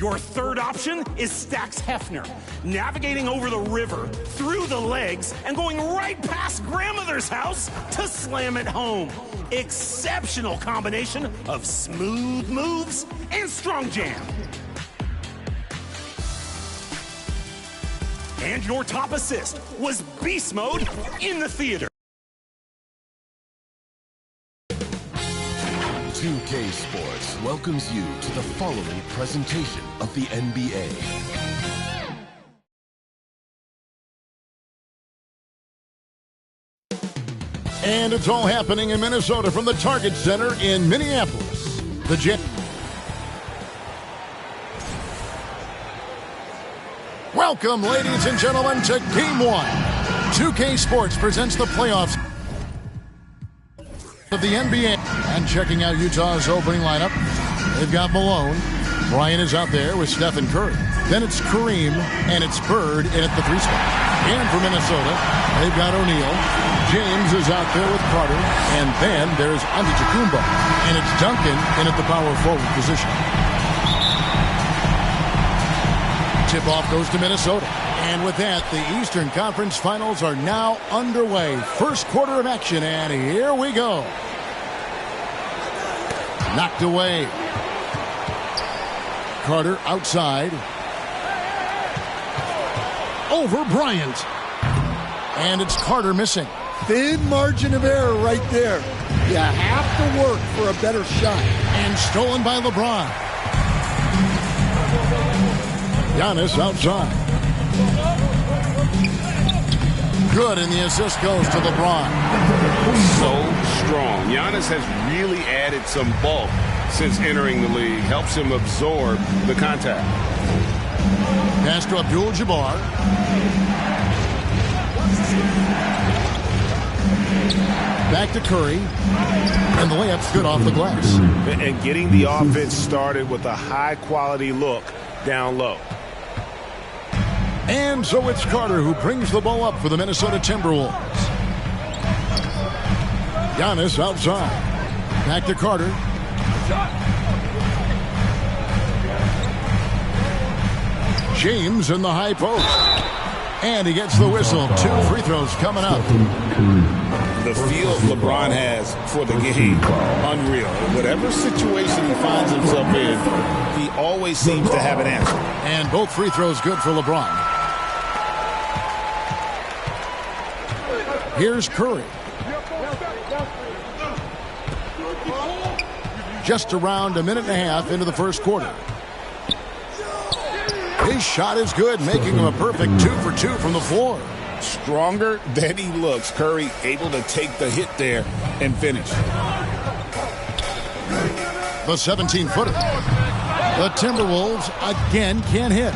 Your third option is Stax Hefner, navigating over the river, through the legs, and going right past grandmother's house to slam it home. Exceptional combination of smooth moves and strong jam. And your top assist was Beast Mode in the theater. 2K Sports welcomes you to the following presentation of the NBA. And it's all happening in Minnesota from the Target Center in Minneapolis. The Jet. Welcome, ladies and gentlemen, to Game 1. 2K Sports presents the playoffs of the NBA. And checking out Utah's opening lineup, they've got Malone. Bryant is out there with Stephen Curry. Then it's Kareem, and it's Bird in at the 3 spot. And for Minnesota, they've got O'Neal. James is out there with Carter. And then there's Antetokounmpo. And it's Duncan in at the power forward position. Tip-off goes to Minnesota. And with that, the Eastern Conference Finals are now underway. First quarter of action, and here we go. Knocked away. Carter outside. Over Bryant. And it's Carter missing. Thin margin of error right there. You have to work for a better shot. And stolen by LeBron. Giannis outside. Good, and the assist goes to LeBron. So strong. Giannis has really added some bulk since entering the league. Helps him absorb the contact. Pass to Abdul-Jabbar. Back to Curry. And the layup's good off the glass. And getting the offense started with a high-quality look down low. And so it's Carter who brings the ball up for the Minnesota Timberwolves. Giannis outside. Back to Carter. James in the high post. And he gets the whistle. 2 free throws coming up. The feel LeBron has for the game, unreal. Whatever situation he finds himself in, he always seems to have an answer. And both free throws good for LeBron. Here's Curry. Just around a minute and a half into the first quarter. His shot is good, making him a perfect 2 for 2 from the floor. Stronger than he looks. Curry able to take the hit there and finish. The 17-footer. The Timberwolves again can't hit.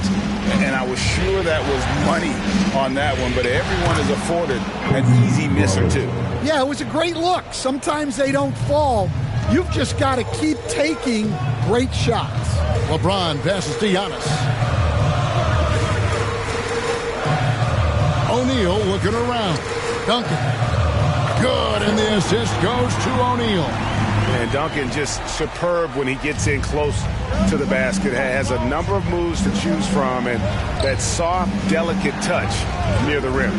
And I was sure that was money on that one, but everyone is afforded an easy miss or two. Yeah, it was a great look. Sometimes they don't fall. You've just got to keep taking great shots. LeBron passes to Giannis. O'Neal looking around. Duncan. Good, and the assist goes to O'Neal. And Duncan just superb when he gets in close to the basket. Has a number of moves to choose from, and that soft, delicate touch near the rim.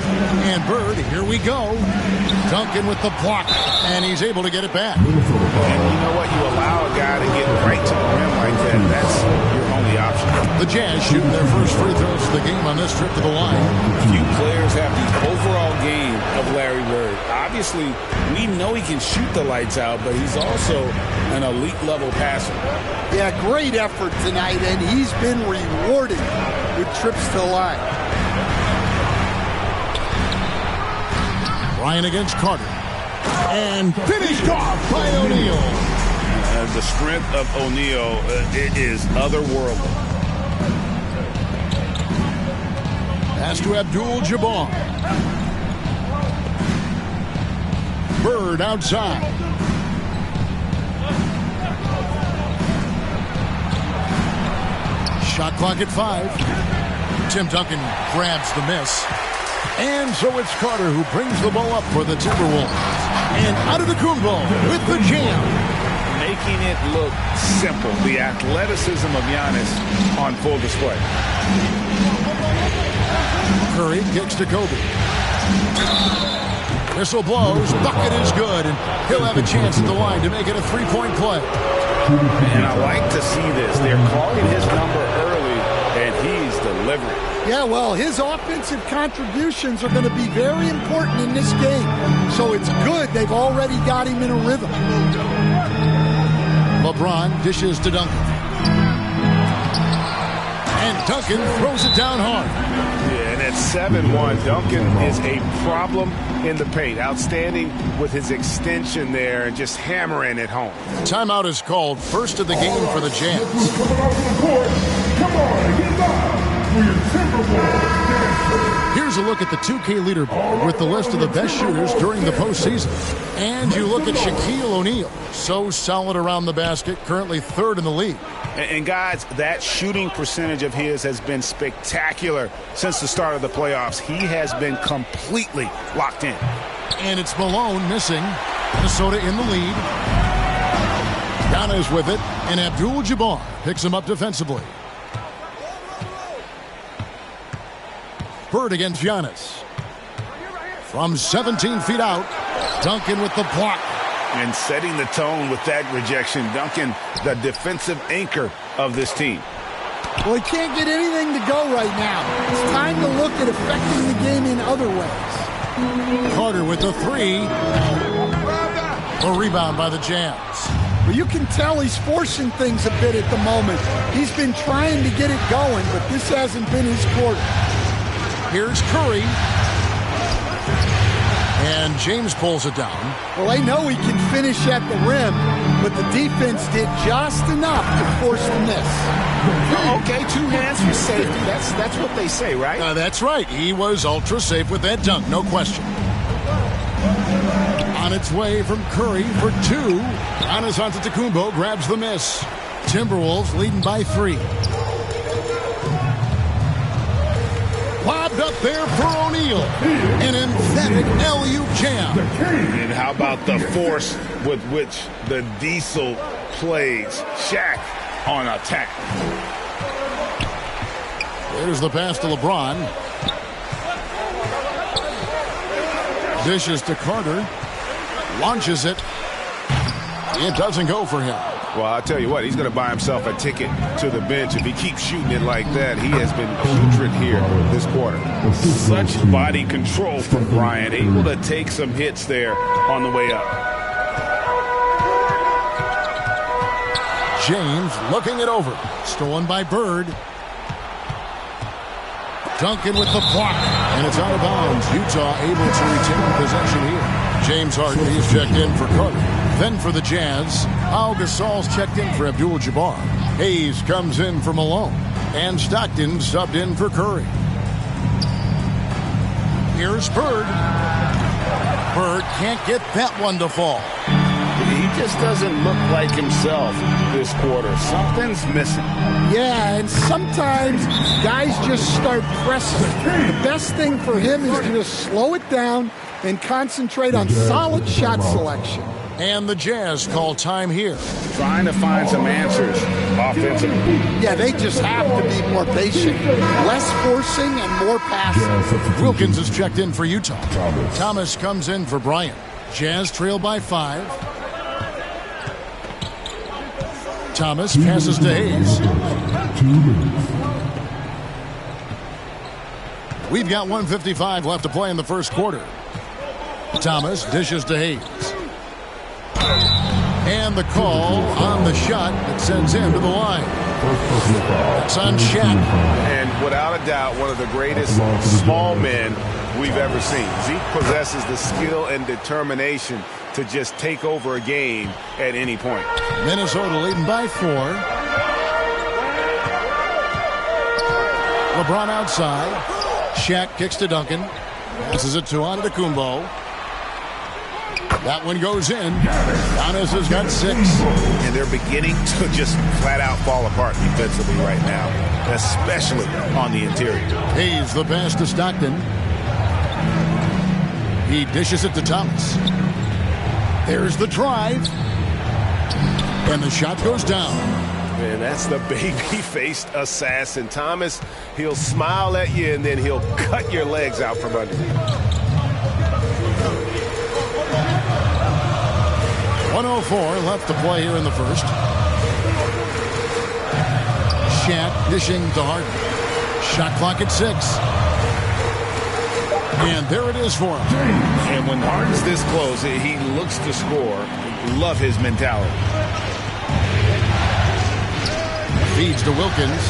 And Bird, here we go. Duncan with the block, and he's able to get it back. And you know what? You allow a guy to get right to the rim like that. That's your only option. The Jazz shooting their first free throws of the game on this trip to the line. Few players have the overall game of Larry Bird. Obviously, we know he can shoot the lights out, but he's also an elite-level passer. Yeah, great effort tonight, and he's been rewarded with trips to the line. Bryant against Carter. And finished off by O'Neal. The strength of O'Neal it is otherworldly. Pass to Abdul-Jabbar. Bird outside. Shot clock at 5. Tim Duncan grabs the miss. And so it's Carter who brings the ball up for the Timberwolves. And Antetokounmpo with the jam. making it look simple. The athleticism of Giannis on full display. Curry kicks to Kobe. Whistle blows. Bucket is good, and he'll have a chance at the line to make it a three-point play. And I like to see this. They're calling his number early, and he's delivering. Yeah, well, his offensive contributions are going to be very important in this game. So it's good they've already got him in a rhythm. LeBron dishes to Duncan. And Duncan throws it down hard. Yeah, and at 7-1, Duncan is a problem in the paint. Outstanding with his extension there and just hammering it home. Timeout is called. First of the game for the Jazz. Come on, get back. Here's a look at the 2K leaderboard with the list of the best shooters during the postseason. And you look at Shaquille O'Neal. So solid around the basket, currently third in the league. And guys, that shooting percentage of his has been spectacular since the start of the playoffs. He has been completely locked in. And it's Malone missing. Minnesota in the lead. Giannis with it, and Abdul-Jabbar picks him up defensively. Bird against Giannis. From 17 feet out, Duncan with the block. And setting the tone with that rejection. Duncan, the defensive anchor of this team. Well, he can't get anything to go right now. It's time to look at affecting the game in other ways. Carter with the three. A rebound by the Jazz. Well, you can tell he's forcing things a bit at the moment. He's been trying to get it going, but this hasn't been his quarter. Here's Curry. And James pulls it down. Well, they know he can finish at the rim, but the defense did just enough to force the miss. Okay, 2 hands for safety. That's what they say, right? That's right. He was ultra safe with that dunk, no question. On its way from Curry for 2. Giannis Antetokounmpo grabs the miss. Timberwolves leading by 3. Lobbed up there for O'Neal. An emphatic LU jam. And how about the force with which the Diesel plays Shaq on attack? There's the pass to LeBron. Dishes to Carter. Launches it. It doesn't go for him. Well, I'll tell you what, he's going to buy himself a ticket to the bench if he keeps shooting it like that. He has been putrid here this quarter. Such body control from Bryant, able to take some hits there on the way up. James looking it over. Stolen by Bird. Duncan with the block. And it's out of bounds. Utah able to retain possession here. James Harden is checked in for Carter. Then for the Jazz, Al Gasol's checked in for Abdul-Jabbar. Hayes comes in for Malone. And Stockton subbed in for Curry. Here's Bird. Bird can't get that one to fall. He just doesn't look like himself this quarter. Something's missing. Yeah, and sometimes guys just start pressing. The best thing for him is to just slow it down and concentrate on solid shot selection. And the Jazz call time here. Trying to find some answers offensively. Yeah, they just have to be more patient. Less forcing and more passing. Wilkins is checked in for Utah. Thomas comes in for Bryant. Jazz trail by 5. Thomas passes to Hayes. We've got 1:55 left to play in the first quarter. Thomas dishes to Hayes. And the call on the shot that sends him to the line. It's on Shaq. And without a doubt, one of the greatest small men we've ever seen. Zeke possesses the skill and determination to just take over a game at any point. Minnesota leading by 4. LeBron outside. Shaq kicks to Duncan. Passes it to Antetokounmpo. That one goes in. Giannis has got 6. And they're beginning to just flat out fall apart defensively right now, especially on the interior. Hayes the pass to Stockton. He dishes it to Thomas. There's the drive. And the shot goes down. And that's the baby-faced assassin. Thomas, he'll smile at you, and then he'll cut your legs out from under you. 1:04 left to play here in the first. Shat dishing to Harden. Shot clock at 6. And there it is for him. And when Harden's this close, he looks to score. Love his mentality. Feeds to Wilkins.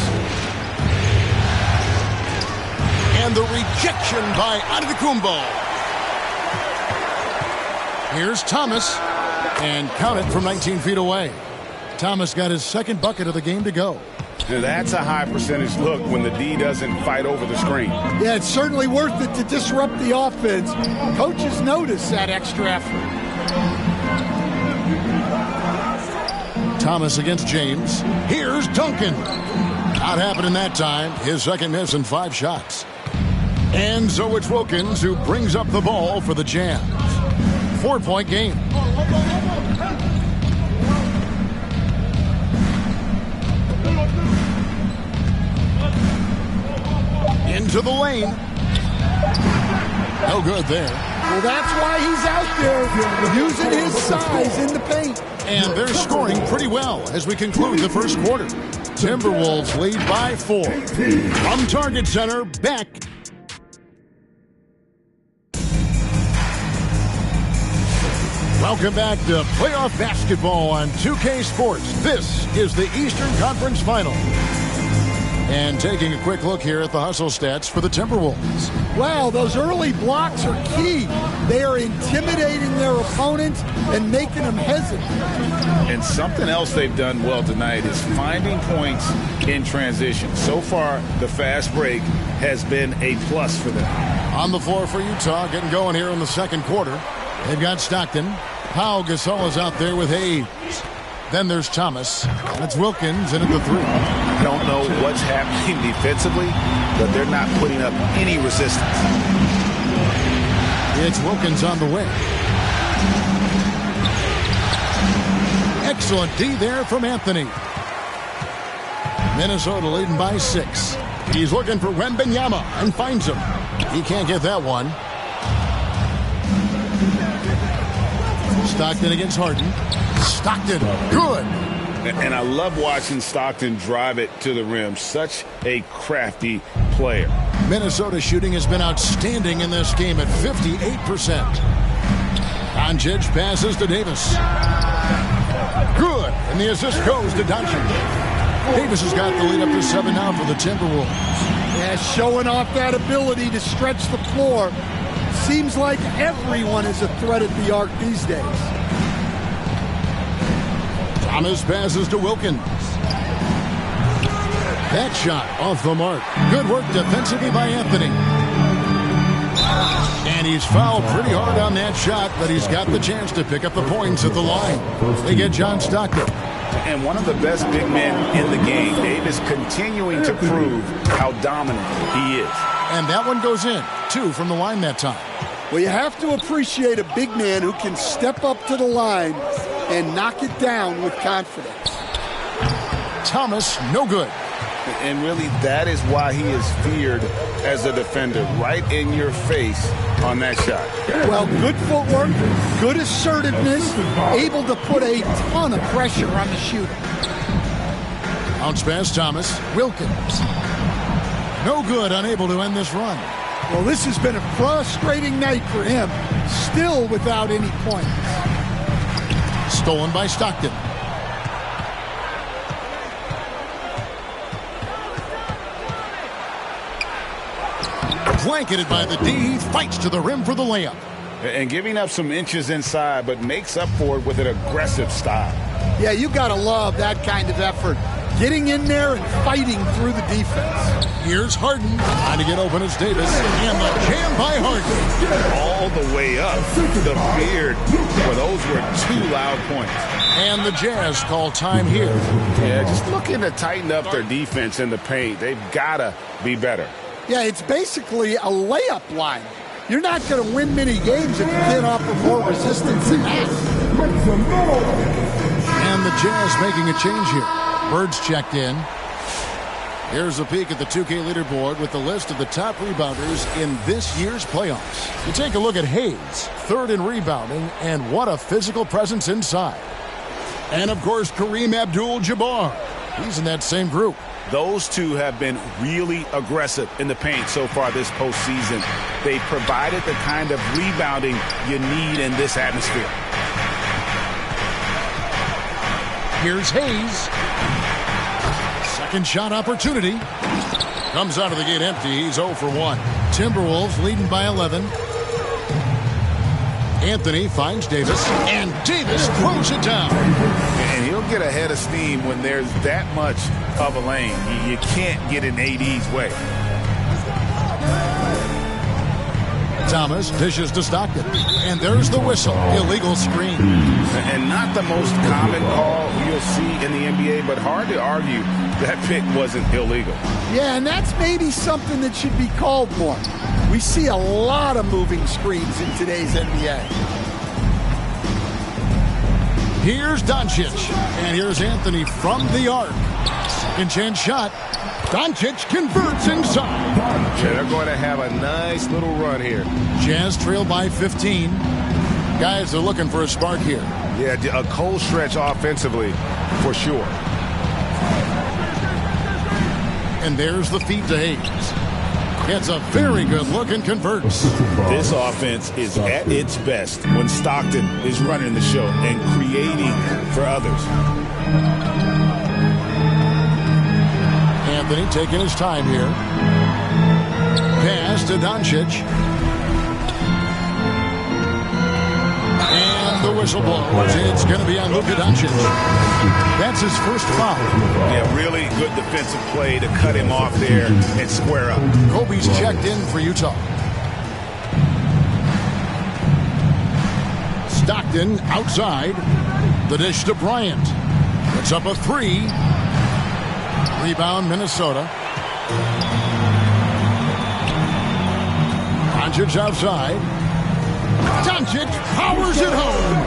And the rejection by Antetokounmpo. Here's Thomas. And count it from 19 feet away. Thomas got his second bucket of the game to go. Now that's a high percentage look when the D doesn't fight over the screen. Yeah, it's certainly worth it to disrupt the offense. Coaches notice that extra effort. Thomas against James. Here's Duncan. Not happening that time. His second miss in 5 shots. And so it's Wilkins who brings up the ball for the Jazz. 4-point game. Into the lane. No good there. Well, that's why he's out there using his size in the paint. And they're scoring pretty well as we conclude the first quarter. Timberwolves lead by 4. From Target Center, back. Welcome back to playoff basketball on 2K Sports. This is the Eastern Conference Final. And taking a quick look here at the hustle stats for the Timberwolves. Wow, those early blocks are key. They are intimidating their opponents and making them hesitant. And something else they've done well tonight is finding points in transition. So far, the fast break has been a plus for them. On the floor for Utah, getting going here in the second quarter. They've got Stockton. Pau Gasol is out there with Hayes. Then there's Thomas. And it's Wilkins in at the 3. I don't know what's happening defensively, but they're not putting up any resistance. It's Wilkins on the way. Excellent D there from Anthony. Minnesota leading by 6. He's looking for Wembanyama and finds him. He can't get that one. Stockton against Harden. Stockton, good. And I love watching Stockton drive it to the rim. Such a crafty player. Minnesota shooting has been outstanding in this game at 58%. Doncic passes to Davis. Good. And the assist goes to Doncic. Davis has got the lead up to 7 now for the Timberwolves. Yeah, showing off that ability to stretch the floor. Seems like everyone is a threat at the arc these days. Thomas passes to Wilkins. That shot off the mark. Good work defensively by Anthony. And he's fouled pretty hard on that shot, but he's got the chance to pick up the points at the line. They get John Stockton. And one of the best big men in the game, Davis, continuing to prove how dominant he is. And that one goes in. 2 from the line that time. Well, you have to appreciate a big man who can step up to the line and knock it down with confidence. Thomas, no good. And really, that is why he is feared as a defender, right in your face on that shot. Well, good footwork, good assertiveness, able to put a ton of pressure on the shooter. Bounce pass, Thomas. Wilkins. No good, unable to end this run. Well, this has been a frustrating night for him, still without any points. Stolen by Stockton. Blanketed by the D, fights to the rim for the layup. And giving up some inches inside, but makes up for it with an aggressive style. Yeah, you got to love that kind of effort. Getting in there and fighting through the defense. Here's Harden. Trying to get open as Davis. And the jam by Harden. All the way up. The beard. Well, those were 2 loud points. And the Jazz call time here. Yeah, just looking to tighten up their defense in the paint. They've got to be better. Yeah, it's basically a layup line. You're not going to win many games if you can't offer more resistance than that. And And the Jazz making a change here. Bird's checked in. Here's a peek at the 2K leaderboard with the list of the top rebounders in this year's playoffs. You take a look at Hayes, third in rebounding, and what a physical presence inside. And, of course, Kareem Abdul-Jabbar. He's in that same group. Those two have been really aggressive in the paint so far this postseason. They provided the kind of rebounding you need in this atmosphere. Here's Hayes. Second shot opportunity. Comes out of the gate empty. He's 0 for 1. Timberwolves leading by 11. Anthony finds Davis, and Davis throws it down. And he'll get a head of steam when there's that much of a lane. You can't get in AD's way. Thomas dishes to Stockton, and there's the whistle. Illegal screen. And not the most common call you'll see in the NBA, but hard to argue that pick wasn't illegal. Yeah, and that's maybe something that should be called more. We see a lot of moving screens in today's NBA. Here's Doncic, and here's Anthony from the arc. Second chance shot. Doncic converts inside. Yeah, they're going to have a nice little run here. Jazz trail by 15. Guys are looking for a spark here. Yeah, a cold stretch offensively for sure. And there's the feed to Hayes. It's a very good look and converts. This offense is at its best when Stockton is running the show and creating for others. Anthony taking his time here. Pass to Doncic. And the whistle blows. It's going to be on Luka Doncic. That's his first foul. Yeah, really good defensive play to cut him off there and square up. Kobe's checked in for Utah. Stockton outside. The dish to Bryant. It's up a 3. Rebound, Minnesota. Doncic outside. Doncic powers it home.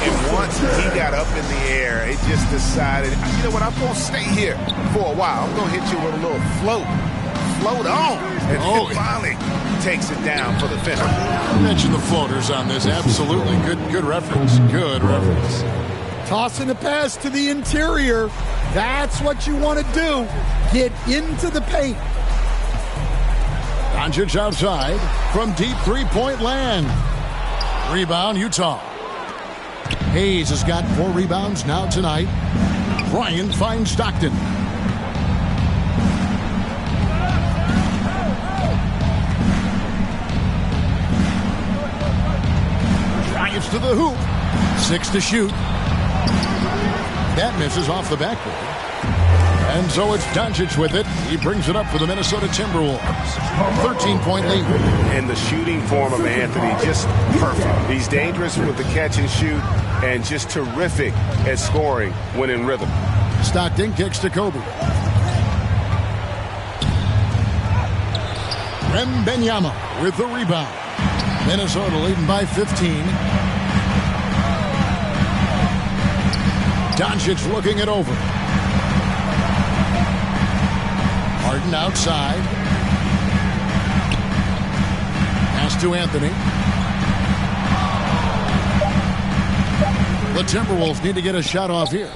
And once he got up in the air, it just decided, you know what, I'm going to stay here for a while. I'm going to hit you with a little float. Float on. And it finally takes it down for the finish. I mentioned the floaters on this. Absolutely. Good reference. Good reference. Tossing a pass to the interior. That's what you want to do. Get into the paint. Doncic outside from deep three-point land. Rebound, Utah. Hayes has got 4 rebounds now tonight. Bryant finds Stockton. Drives to the hoop. 6 to shoot. That misses off the backboard. And so it's Doncic with it. He brings it up for the Minnesota Timberwolves. 13-point lead. And the shooting form of Anthony, just perfect. He's dangerous with the catch and shoot and just terrific at scoring when in rhythm. Stockton kicks to Kobe. Wembanyama with the rebound. Minnesota leading by 15. Doncic looking it over. Harden outside. Pass to Anthony. The Timberwolves need to get a shot off here.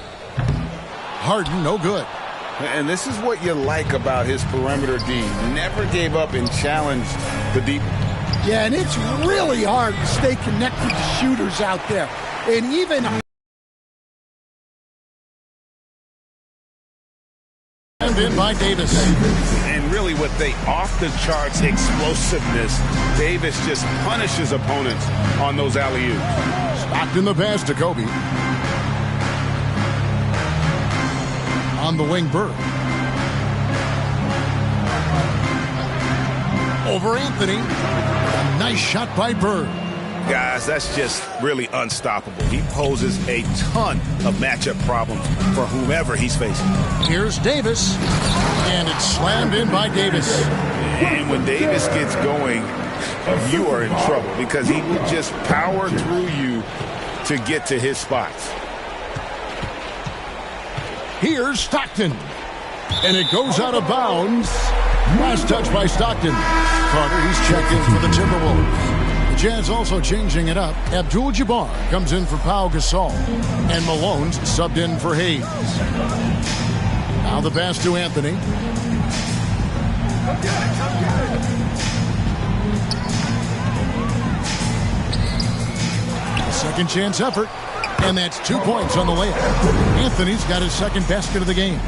Harden, no good. And this is what you like about his perimeter D. Never gave up and challenged the deep. Yeah, and it's really hard to stay connected to shooters out there. And even in by Davis. And really with the off-the-charts explosiveness, Davis just punishes opponents on those alley-oops. Stockton the pass to Kobe. On the wing, Bird. Over Anthony. A nice shot by Bird. Guys, that's just really unstoppable. He poses a ton of matchup problems for whomever he's facing. Here's Davis, and it's slammed in by Davis. And when Davis gets going, you are in trouble because he will just power through you to get to his spots. Here's Stockton. And it goes out of bounds. Last touch by Stockton. Carter, he's checked in for the Timberwolves. The Jazz also changing it up. Abdul-Jabbar comes in for Pau Gasol. And Malone's subbed in for Hayes. Now the pass to Anthony. Second chance effort. And that's 2 points on the layup. Anthony's got his second basket of the game.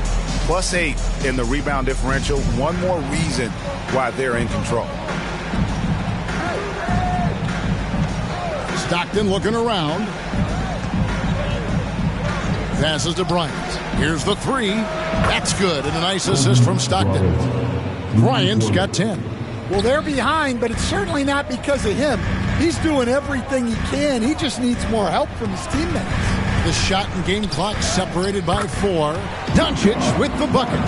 +8 in the rebound differential. One more reason why they're in control. Stockton looking around. Passes to Bryant. Here's the three. That's good. And a nice assist from Stockton. Bryant's got 10. Well, they're behind, but it's certainly not because of him. He's doing everything he can. He just needs more help from his teammates. The shot and game clock separated by 4. Doncic with the bucket.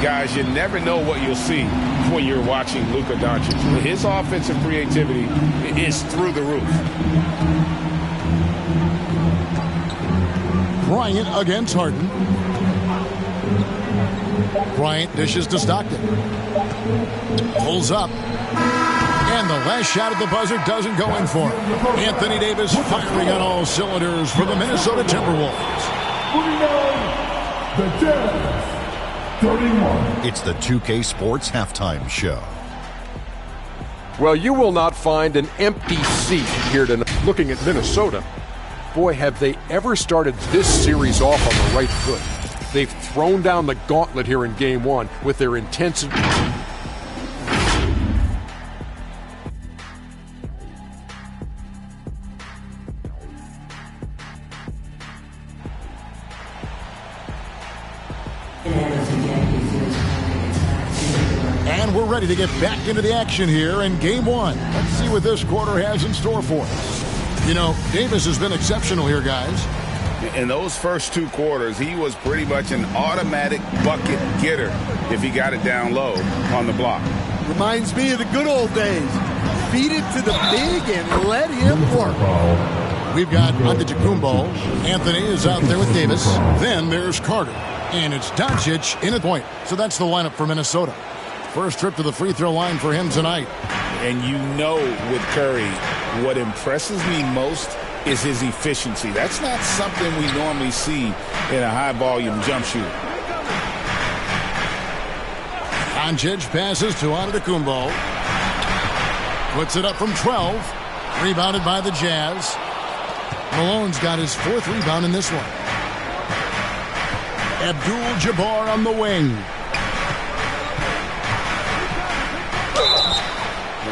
Guys, you never know what you'll see when you're watching Luka Doncic. His offensive creativity is through the roof. Bryant against Harden. Bryant dishes to Stockton. Pulls up. And the last shot at the buzzer doesn't go in for him. Anthony Davis firing on all cylinders for the Minnesota Timberwolves. 49, the Jazz, 31. It's the 2K Sports Halftime Show. Well, you will not find an empty seat here tonight. Looking at Minnesota, boy, have they ever started this series off on the right foot. They've thrown down the gauntlet here in Game 1 with their intensity. And we're ready to get back into the action here in Game 1. Let's see what this quarter has in store for us. You know, Davis has been exceptional here, guys. In those first 2 quarters, he was pretty much an automatic bucket getter if he got it down low on the block. Reminds me of the good old days. Feed it to the big and let him work. We've got Antetokounmpo. Anthony is out there with Davis. Then there's Carter. And it's Doncic in at point. So that's the lineup for Minnesota. First trip to the free throw line for him tonight. And you know with Curry, what impresses me most is his efficiency. That's not something we normally see in a high-volume jump shooter. Doncic passes to Antetokounmpo. Puts it up from 12. Rebounded by the Jazz. Malone's got his 4th rebound in this one. Abdul-Jabbar on the wing.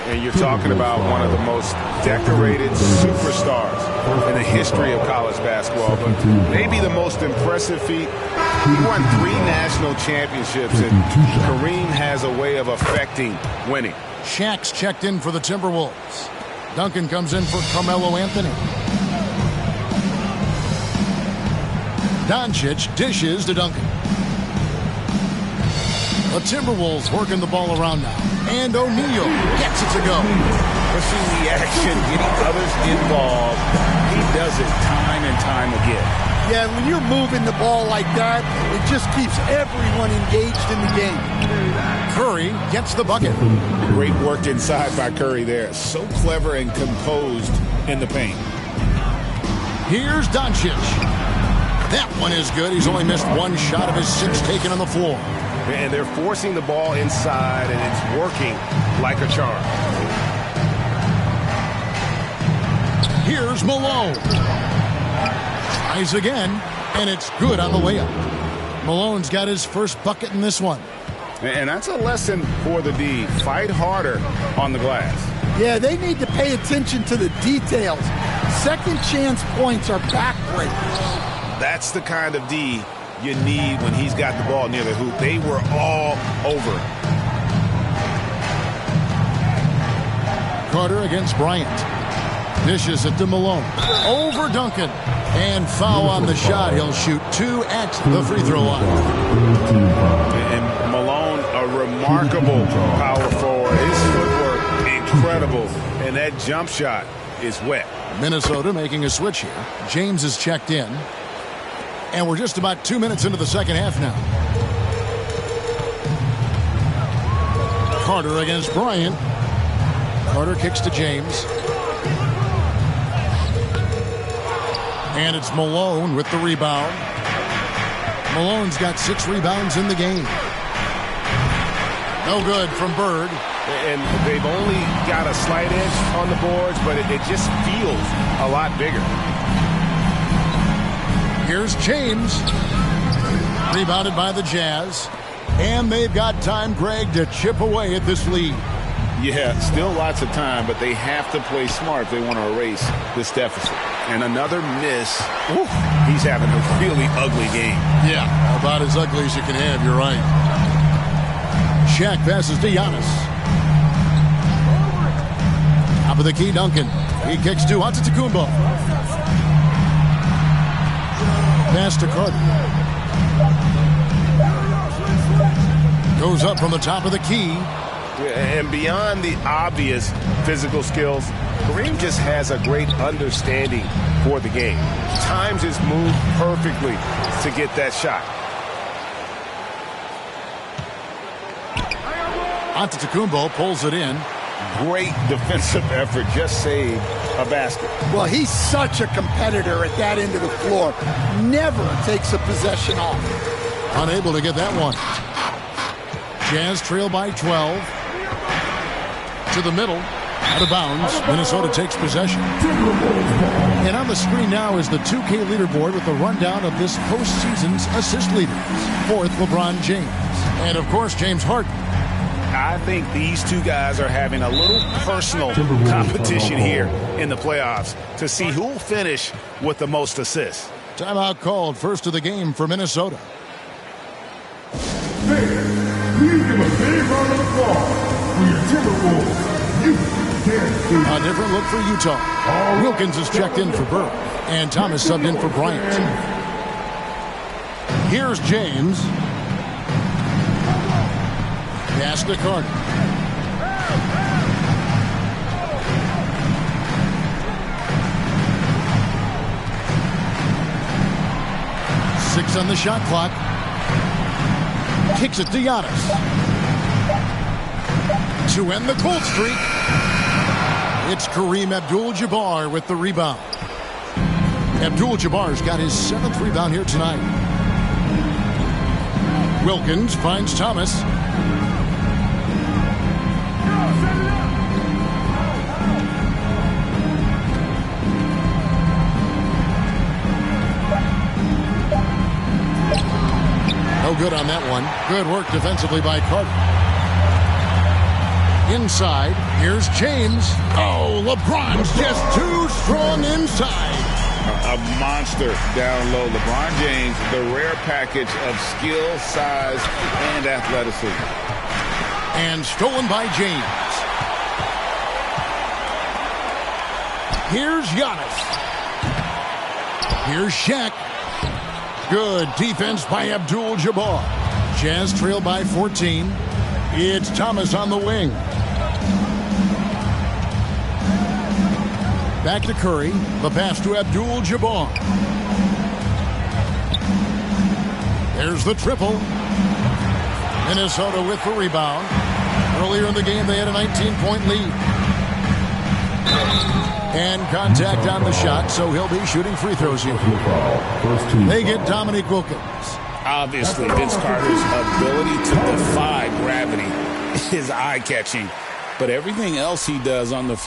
And you're talking about one of the most decorated superstars in the history of college basketball, but maybe the most impressive feat. He won 3 national championships, and Kareem has a way of affecting winning. Shaq's checked in for the Timberwolves. Duncan comes in for Carmelo Anthony. Doncic dishes to Duncan. The Timberwolves working the ball around now. And O'Neal gets it to go. We're seeing the action, getting others involved. He does it time and time again. Yeah, when you're moving the ball like that, it just keeps everyone engaged in the game. Curry gets the bucket. Great work inside by Curry there. So clever and composed in the paint. Here's Doncic. That one is good. He's only missed 1 shot of his 6 taken on the floor. And they're forcing the ball inside, and it's working like a charm. Here's Malone. Tries again, and it's good on the layup. Malone's got his first bucket in this one. And that's a lesson for the D. Fight harder on the glass. Yeah, they need to pay attention to the details. Second chance points are backbreakers. That's the kind of D you need when he's got the ball near the hoop. They were all over it. Carter against Bryant. Dishes it to Malone. Over Duncan. And foul on the shot. He'll shoot 2 at the free throw line. And Malone, a remarkable power forward. His footwork, incredible. And that jump shot is wet. Minnesota making a switch here. James is checked in. And we're just about 2 minutes into the second half now. Carter against Bryant. Carter kicks to James. And it's Malone with the rebound. Malone's got 6 rebounds in the game. No good from Bird. And they've only got a slight edge on the boards, but it just feels a lot bigger. Here's James. Rebounded by the Jazz. And they've got time, Greg, to chip away at this lead. Yeah, still lots of time, but they have to play smart if they want to erase this deficit. And another miss. Ooh, he's having a really ugly game. Yeah, about as ugly as you can have, you're right. Shaq passes to Giannis. Top of the key, Duncan. He kicks to Antetokounmpo. Pass to Carter. Goes up from the top of the key. And beyond the obvious physical skills, Kareem just has a great understanding for the game. Times his move perfectly to get that shot. Antetokounmpo pulls it in. Great defensive effort, just saved a basket. Well, he's such a competitor at that end of the floor. Never takes a possession off. Unable to get that one. Jazz trail by 12. To the middle. Out of bounds. Minnesota takes possession. And on the screen now is the 2K leaderboard with the rundown of this postseason's assist leaders. 4th, LeBron James. And, of course, James Harden. I think these two guys are having a little personal competition here in the playoffs to see who will finish with the most assists. Timeout called. First of the game for Minnesota. Please give a big round of applause for your Timberwolves. A different look for Utah. Wilkins is checked in for Burke, and Thomas subbed in for Bryant. Here's James. Pass to Carter. Six on the shot clock. Kicks it to Giannis. To end the cold streak, it's Kareem Abdul-Jabbar with the rebound. Abdul-Jabbar's got his 7th rebound here tonight. Wilkins finds Thomas. No good on that one. Good work defensively by Carter. Inside, here's James. Oh, LeBron's just too strong inside. A monster down low. LeBron James, the rare package of skill, size, and athleticism. And stolen by James. Here's Giannis. Here's Shaq. Good defense by Abdul-Jabbar. Jazz trail by 14. It's Thomas on the wing. Back to Curry. The pass to Abdul-Jabbar. There's the triple. Minnesota with the rebound. Earlier in the game, they had a 19-point lead. And contact on the shot, so he'll be shooting free throws here. They get Dominique Wilkins. Obviously, Vince Carter's ability to defy gravity is eye-catching, but everything else he does on the floor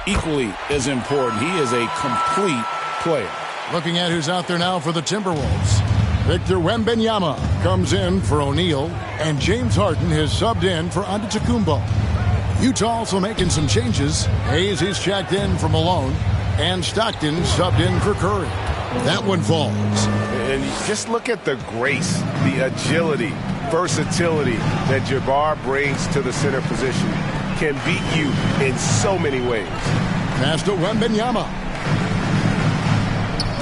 equally is important. He is a complete player. Looking at who's out there now for the Timberwolves. Victor Wembanyama comes in for O'Neal, and James Harden has subbed in for Antetokounmpo. Utah also making some changes. Hayes is checked in for Malone, and Stockton subbed in for Curry. That one falls. And just look at the grace, the agility, versatility that Jabbar brings to the center position. Can beat you in so many ways. Pass to Wembanyama.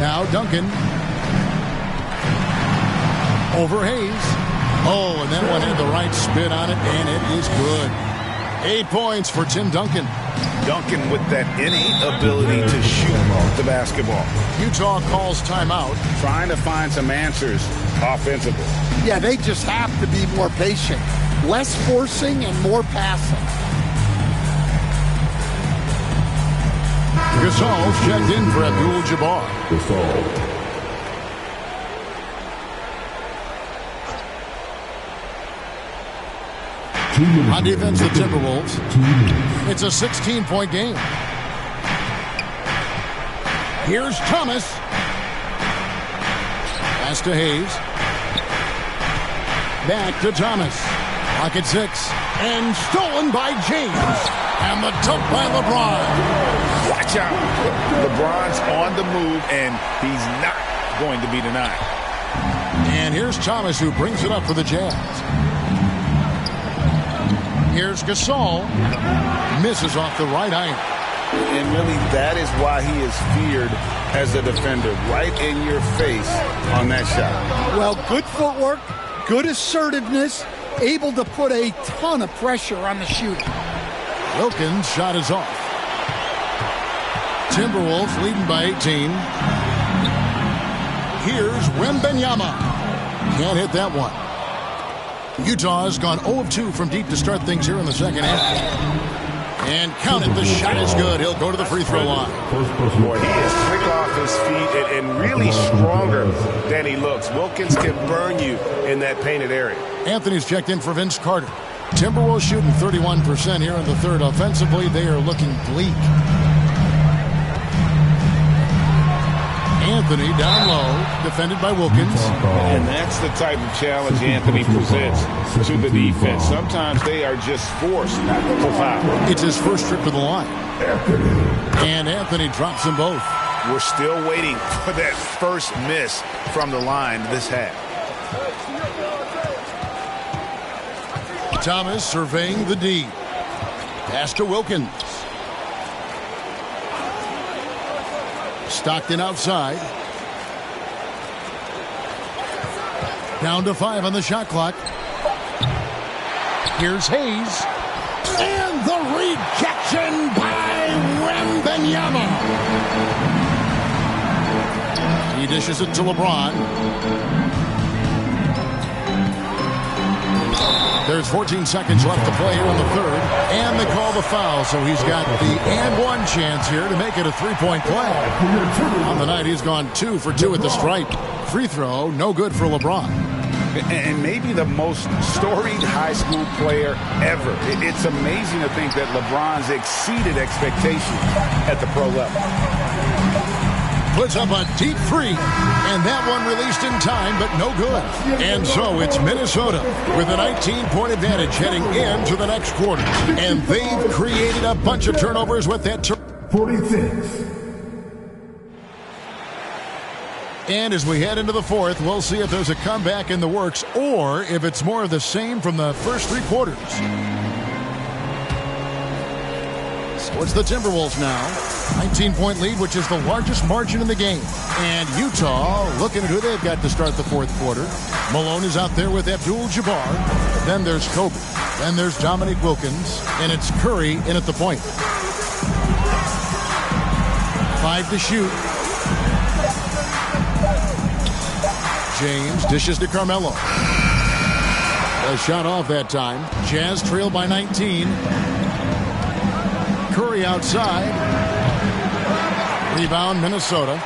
Now Duncan. Over Hayes. Oh, and that one had the right spin on it, and it is good. 8 points for Tim Duncan. Duncan with that innate ability to shoot the basketball. Utah calls timeout. Trying to find some answers offensively. Yeah, they just have to be more patient. Less forcing and more passing. Gasol's checked in for Abdul-Jabbar. On defense, the Timberwolves. It's a 16-point game. Here's Thomas. Pass to Hayes. Back to Thomas. Pocket 6. And stolen by James. And the dunk by LeBron. Watch out. LeBron's on the move, and he's not going to be denied. And here's Thomas, who brings it up for the Jazz. Here's Gasol. Misses off the right iron. And really, that is why he is feared as a defender. Right in your face on that shot. Well, good footwork, good assertiveness, able to put a ton of pressure on the shooter. Wilkins' shot is off. Timberwolves leading by 18. Here's Wembanyama. Can't hit that one. Utah has gone 0 of 2 from deep to start things here in the second half. And count it, the shot is good. He'll go to the free throw line. Boy, he is quick off his feet and really stronger than he looks. Wilkins can burn you in that painted area. Anthony's checked in for Vince Carter. Timberwolves shooting 31% here in the third. Offensively, they are looking bleak. Anthony down low, defended by Wilkins. And that's the type of challenge Anthony presents to the defense. Sometimes they are just forced to foul. It's his first trip to the line. And Anthony drops them both. We're still waiting for that first miss from the line this half. Thomas surveying the D. Pass to Wilkins. Stockton outside. Down to 5 on the shot clock. Here's Hayes. And the rejection by Wembanyama. He dishes it to LeBron. There's 14 seconds left to play here in the third. And they call the foul, so he's got the and one chance here to make it a three-point play. On the night, he's gone 2 for 2 at the stripe. Free throw, no good for LeBron. And maybe the most storied high school player ever. It's amazing to think that LeBron's exceeded expectations at the pro level. Puts up a deep three, and that one released in time, but no good. And so it's Minnesota with a 19-point advantage heading into the next quarter. And they've created a bunch of turnovers with that 46. And as we head into the fourth, we'll see if there's a comeback in the works or if it's more of the same from the first 3 quarters. So it's the Timberwolves now. 19-point lead, which is the largest margin in the game. And Utah looking at who they've got to start the fourth quarter. Malone is out there with Abdul-Jabbar. Then there's Kobe. Then there's Dominique Wilkins. And it's Curry in at the point. 5 to shoot. James dishes to Carmelo. A shot off that time. Jazz trail by 19. Curry outside. Rebound, Minnesota.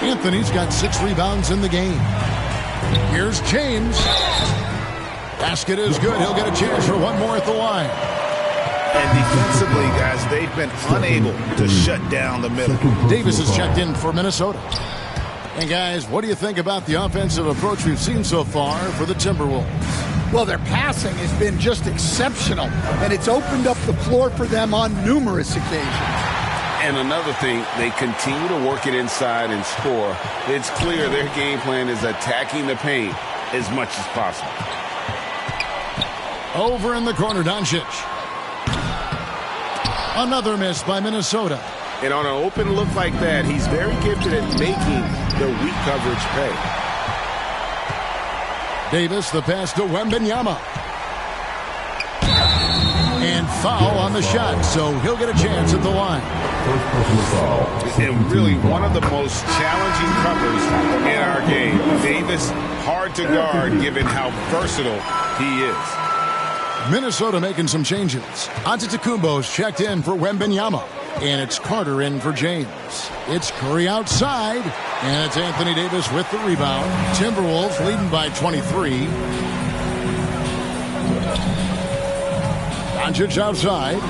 Anthony's got 6 rebounds in the game. Here's James. Basket is good. He'll get a chance for one more at the line. And defensively, guys, they've been unable to shut down the middle. Davis is checked in for Minnesota. And guys, what do you think about the offensive approach we've seen so far for the Timberwolves? Well, their passing has been just exceptional, and it's opened up the floor for them on numerous occasions. And another thing, they continue to work it inside and score. It's clear their game plan is attacking the paint as much as possible. Over in the corner, Doncic. Another miss by Minnesota. And on an open look like that, he's very gifted at making the weak coverage pay. Davis, the pass to Wembanyama. And And foul on the shot, so he'll get a chance at the line. And really one of the most challenging covers in our game. Davis, hard to guard given how versatile he is. Minnesota making some changes. Antetokounmpo's checked in for Wembanyama. And it's Carter in for James. It's Curry outside. And it's Anthony Davis with the rebound. Timberwolves leading by 23. Doncic outside.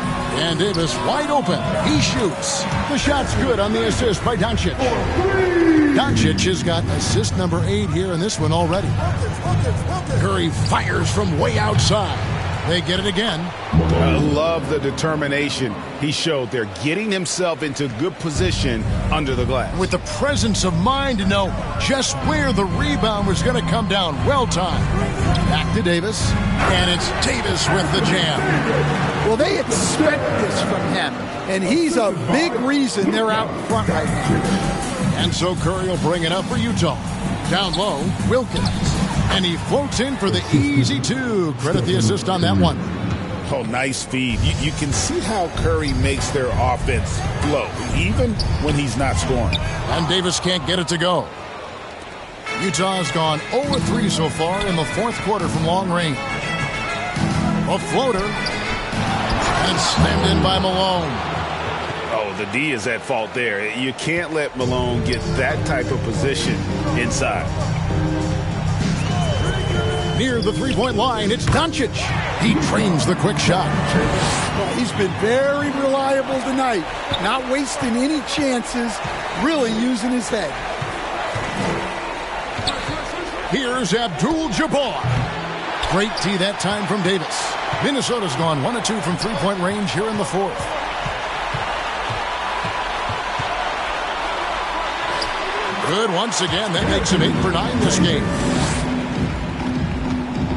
And Davis wide open. He shoots. The shot's good on the assist by Doncic. Doncic has got assist number 8 here in this one already. Curry fires from way outside. They get it again. I love the determination he showed there, getting himself into good position under the glass. With the presence of mind to know just where the rebound was going to come down. Well timed. Back to Davis. And it's Davis with the jam. Well, they expect this from him. And he's a big reason they're out in front right now. And so Curry will bring it up for Utah. Down low, Wilkins. And he floats in for the easy 2. Credit the assist on that one. Oh, nice feed. You can see how Curry makes their offense flow, even when he's not scoring. And Davis can't get it to go. Utah's gone 0-3 so far in the fourth quarter from long range. A floater. And slammed in by Malone. Oh, the D is at fault there. You can't let Malone get that type of position inside. Near the three-point line, it's Doncic. He trains the quick shot. Well, he's been very reliable tonight. Not wasting any chances, really using his head. Here's Abdul-Jabbar. Great tee that time from Davis. Minnesota's gone 1 of 2 from three-point range here in the fourth. Good once again. That makes him 8 for 9 this game.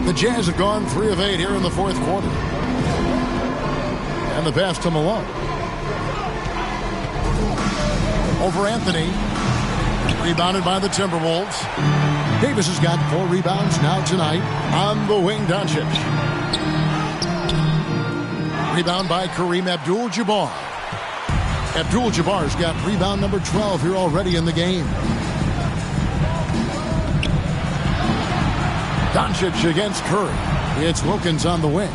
The Jazz have gone 3 of 8 here in the fourth quarter. And the pass to Malone. Over Anthony. Rebounded by the Timberwolves. Davis has got 4 rebounds now tonight. On the wing, Doncic. Rebound by Kareem Abdul-Jabbar. Abdul-Jabbar's got rebound number 12 here already in the game. Doncic against Curry. It's Wilkins on the wing.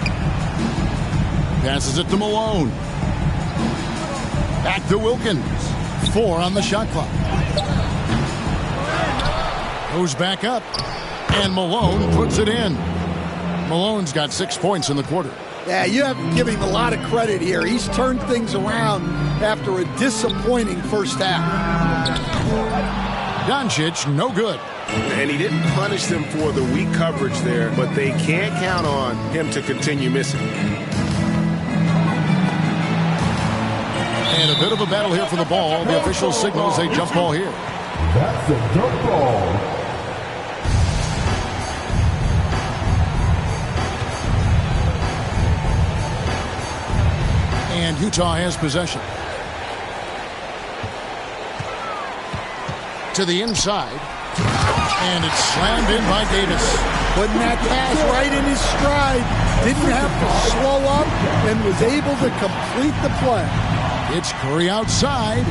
Passes it to Malone. Back to Wilkins. 4 on the shot clock. Goes back up. And Malone puts it in. Malone's got 6 points in the quarter. Yeah, you have to give him a lot of credit here. He's turned things around after a disappointing first half. Doncic, no good. And he didn't punish them for the weak coverage there, but they can't count on him to continue missing. And a bit of a battle here for the ball. The official signals a jump ball here. That's a jump ball. And Utah has possession. To the inside. And it's slammed in by Davis. Putting that pass right in his stride. Didn't have to slow up and was able to complete the play. It's Curry outside.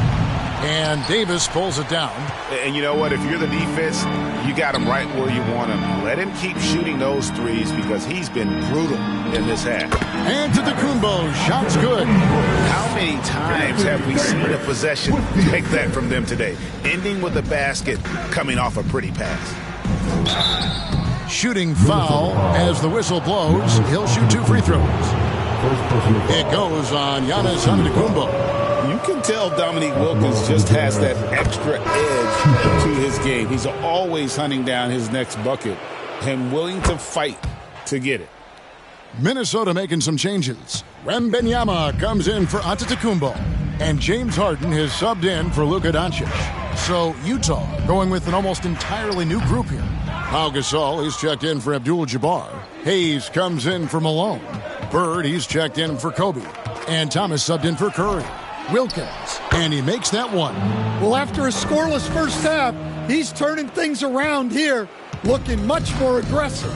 And Davis pulls it down. And you know what? If you're the defense, you got him right where you want him. Let him keep shooting those threes because he's been brutal in this half. And to the Kumbo. Shot's good. How many times have we seen a possession like that from them today? Ending with a basket, coming off a pretty pass. Shooting foul as the whistle blows. He'll shoot 2 free throws. It goes on Giannis Antetokounmpo. You can tell Dominique Wilkins just has that extra edge to his game. He's always hunting down his next bucket and willing to fight to get it. Minnesota making some changes. Wembanyama comes in for Antetokounmpo. And James Harden has subbed in for Luka Doncic. So Utah going with an almost entirely new group here. Pau Gasol, he's checked in for Abdul-Jabbar. Hayes comes in for Malone. Bird, he's checked in for Kobe. And Thomas subbed in for Curry. Wilkins, and he makes that one. Well, after a scoreless first half, he's turning things around here, looking much more aggressive.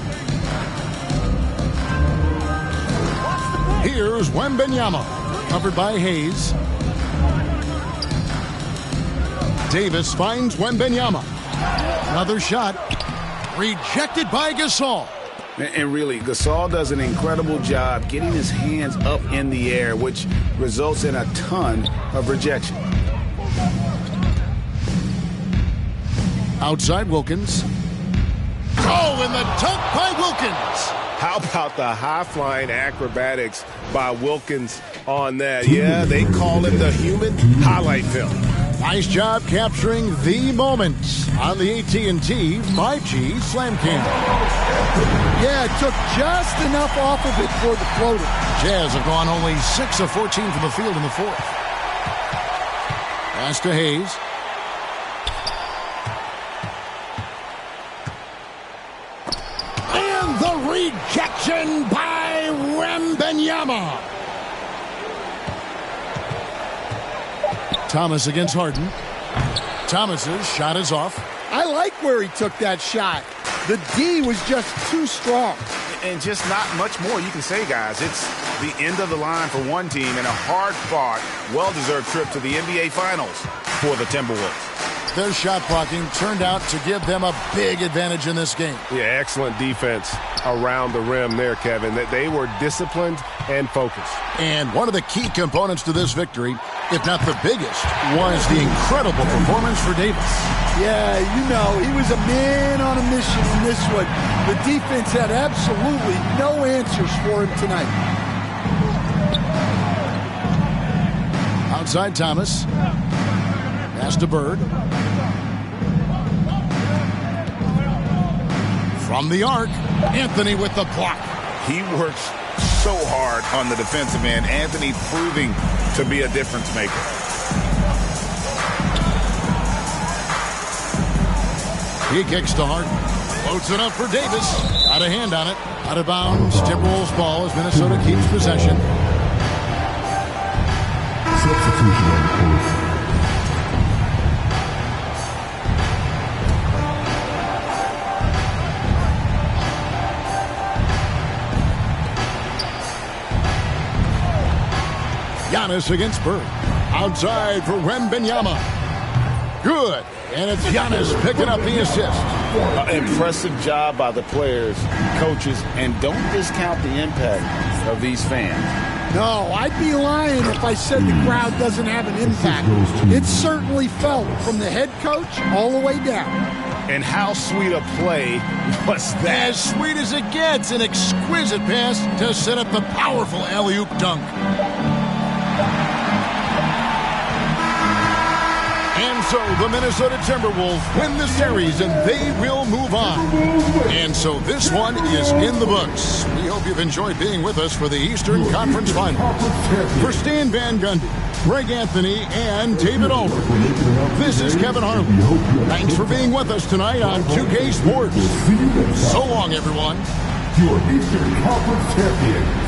Here's Wembanyama. Covered by Hayes. Davis finds Wembanyama. Another shot. Rejected by Gasol. And really, Gasol does an incredible job getting his hands up in the air, which results in a ton of rejection. Outside Wilkins. Oh, and the dunk by Wilkins. How about the high-flying acrobatics by Wilkins on that? Yeah, they call it the human highlight film. Nice job capturing the moment on the AT&T 5G Slam Cam. Yeah, it took just enough off of it for the floater. Jazz have gone only 6 of 14 from the field in the fourth. Pass to Hayes. And the rejection by Wembanyama. Thomas against Harden. Thomas's shot is off. I like where he took that shot. The D was just too strong. And just not much more you can say, guys. It's the end of the line for one team and a hard-fought, well-deserved trip to the NBA Finals for the Timberwolves. Their shot blocking turned out to give them a big advantage in this game. Yeah, excellent defense around the rim there, Kevin. They were disciplined and focused. And one of the key components to this victory, if not the biggest, was the incredible performance for Davis. Yeah, you know, he was a man on a mission in this one. The defense had absolutely no answers for him tonight. Outside Thomas. Pass to Bird. From the arc, Anthony with the block. He works so hard on the defensive end. Anthony proving to be a difference maker. He kicks to Harden. Floats it up for Davis. Got a hand on it. Out of bounds. Timberwolves ball as Minnesota keeps possession. Substitution on the court. Giannis against Bird. Outside for Wembanyama. Good. And it's Giannis picking up the assist. Impressive job by the players, coaches, and don't discount the impact of these fans. No, I'd be lying if I said the crowd doesn't have an impact. It's certainly felt from the head coach all the way down. And how sweet a play was that? As sweet as it gets, an exquisite pass to set up the powerful alley-oop dunk. And so the Minnesota Timberwolves win the series and they will move on. And so this one is in the books. We hope you've enjoyed being with us for the Eastern Conference Finals. For Stan Van Gundy, Greg Anthony, and David Aldridge, this is Kevin Harlan. Thanks for being with us tonight on 2K Sports. So long, everyone. Your Eastern Conference champion.